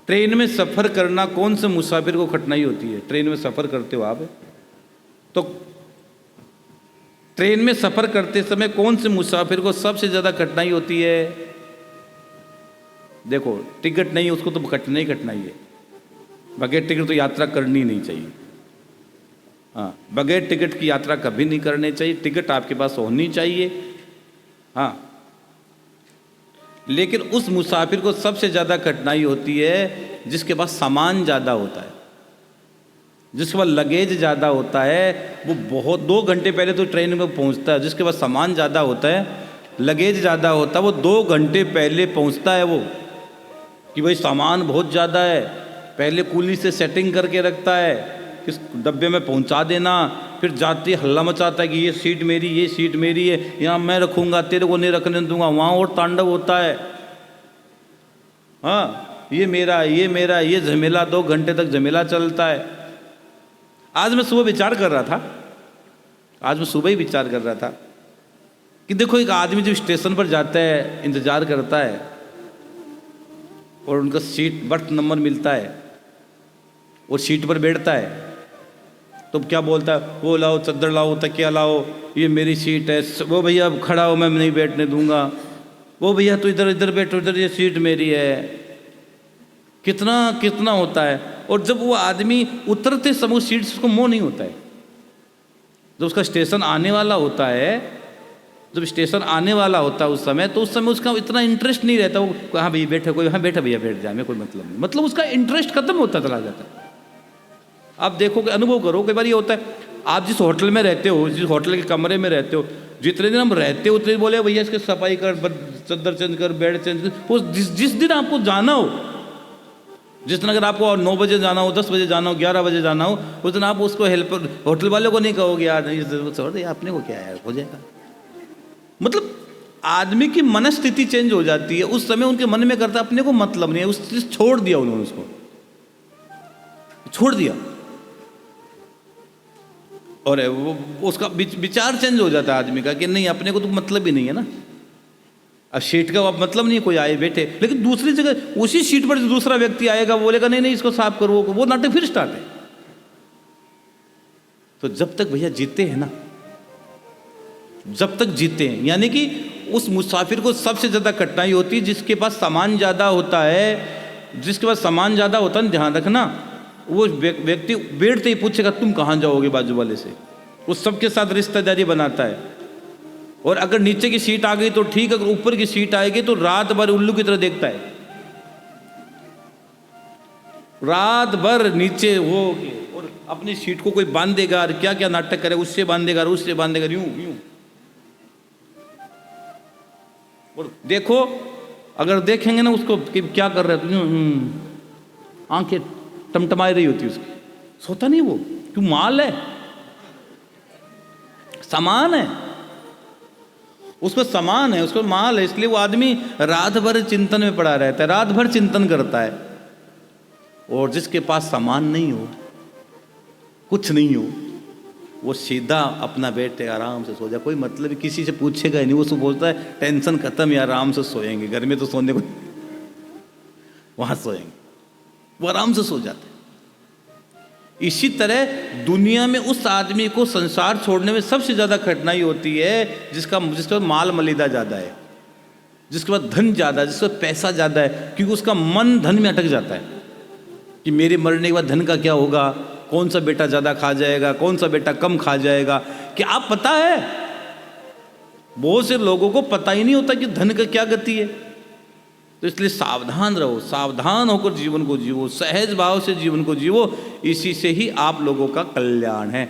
Train में सफ़र करना कौन से मुसाफिर को कठिनाई होती है? ट्रेन में सफ़र करते हो आप, तो ट्रेन में सफ़र करते समय कौन से मुसाफिर को सबसे ज़्यादा कठिनाई होती है? देखो, टिकट नहीं है उसको तो कठिनाई है। बगैर टिकट तो यात्रा करनी नहीं चाहिए। हाँ, बगैर टिकट की यात्रा कभी नहीं करनी चाहिए। टिकट आपके पास होनी चाहिए। हाँ, लेकिन उस मुसाफिर को सबसे ज़्यादा कठिनाई होती है जिसके पास सामान ज़्यादा होता है, जिसके पास लगेज ज़्यादा होता है। वो बहुत 2 घंटे पहले तो ट्रेन में पहुंचता है। जिसके पास सामान ज़्यादा होता है, लगेज ज़्यादा होता है, वो 2 घंटे पहले पहुंचता है। वो कि भाई सामान बहुत ज़्यादा है, पहले कुली से सेटिंग करके रखता है किस डब्बे में पहुंचा देना। फिर जाते हल्ला मचाता है कि ये सीट मेरी, ये सीट मेरी है, यहाँ मैं रखूँगा, तेरे को नहीं रखने दूंगा। वहाँ और तांडव होता है। हाँ, ये मेरा, ये मेरा, ये झमेला 2 घंटे तक झमेला चलता है। आज मैं सुबह विचार कर रहा था कि देखो, एक आदमी जब स्टेशन पर जाता है, इंतज़ार करता है और उनका सीट बर्थ नंबर मिलता है और सीट पर बैठता है, तो क्या बोलता है? वो लाओ, चद्दर लाओ, तकिया लाओ, ये मेरी सीट है। वो भैया अब खड़ा हो, मैं नहीं बैठने दूंगा। वो भैया तो इधर बैठो, इधर, ये सीट मेरी है। कितना होता है। और जब वो आदमी उतरते समय सीट से उसको मोह नहीं होता है। जब उसका स्टेशन आने वाला होता है, उस समय उसका इतना इंटरेस्ट नहीं रहता। वो हाँ भैया बैठे, कोई हाँ बैठा भैया बैठ जाए, मैं कोई मतलब नहीं, मतलब उसका इंटरेस्ट खत्म होता चला जाता है। आप देखो कि अनुभव करो, कई बार ये होता है, आप जिस होटल में रहते हो, जिस होटल के कमरे में रहते हो, जितने दिन हम रहते हो उतने बोले भैया इसके सफाई कर, चद्दर चेंज कर, बेड चेंज कर। वो जिस दिन आपको जाना हो, जिस दिन अगर आपको 9 बजे जाना हो, 10 बजे जाना हो, 11 बजे जाना हो, उस दिन आप उसको हेल्पर, होटल वाले को नहीं कहोगे यार नहीं, आपने को क्या है, हो जाएगा। मतलब आदमी की मनस्थिति चेंज हो जाती है। उस समय उनके मन में करता अपने को मतलब नहीं है, उस चीज छोड़ दिया, उन्होंने उसको छोड़ दिया और वो उसका विचार चेंज हो जाता है आदमी का कि नहीं, अपने को तो मतलब ही नहीं है ना। अब सीट का अब मतलब नहीं है, कोई आए बैठे, लेकिन दूसरी जगह उसी सीट पर दूसरा व्यक्ति आएगा, बोलेगा नहीं इसको साफ करो, वो नाटक फिर स्टार्ट है। तो जब तक भैया जीते हैं ना, जब तक जीते हैं, यानी कि उस मुसाफिर को सबसे ज़्यादा कठिनाई होती है जिसके पास सामान ज़्यादा होता है। जिसके पास सामान ज़्यादा होता है, ध्यान रखना, वो व्यक्ति बैठते ही पूछेगा तुम कहाँ जाओगे बाजू वाले से। वो सबके साथ रिश्तेदारी बनाता है। और अगर नीचे की सीट आ गई तो ठीक, अगर ऊपर की सीट आएगी तो रात भर उल्लू की तरह देखता है, रात भर नीचे हो और अपनी सीट को कोई बांधेगा, क्या क्या नाटक करे, उससे बांधेगा, उससे बांधेगा, यूं। और देखो, अगर देखेंगे ना उसको कि क्या कर रहा है, आंखें टमटमाई रही होती उसकी, सोता नहीं वो, क्यों? माल है, सामान है, उसको सामान है, उसको माल है, इसलिए वो आदमी रात भर चिंतन में पड़ा रहता है, रात भर चिंतन करता है। और जिसके पास सामान नहीं हो, कुछ नहीं हो, वो सीधा अपना बैठे आराम से सो जाए, कोई मतलब किसी से पूछेगा ही नहीं। वो बोलता है टेंशन खत्म या आराम से सोएंगे, घर में तो सोने को, वहां सोएंगे, वो आराम से सो जाते हैं। इसी तरह दुनिया में उस आदमी को संसार छोड़ने में सबसे ज़्यादा कठिनाई होती है जिसके पास माल मलिदा ज़्यादा है, जिसके पास धन ज़्यादा है, जिसके पास पैसा ज़्यादा है, क्योंकि उसका मन धन में अटक जाता है कि मेरे मरने के बाद धन का क्या होगा, कौन सा बेटा ज़्यादा खा जाएगा, कौन सा बेटा कम खा जाएगा। क्या आप पता है, बहुत से लोगों को पता ही नहीं होता कि धन का क्या गति है। तो इसलिए सावधान रहो, सावधान होकर जीवन को जीवो, सहज भाव से जीवन को जीवो। इसी से ही आप लोगों का कल्याण है।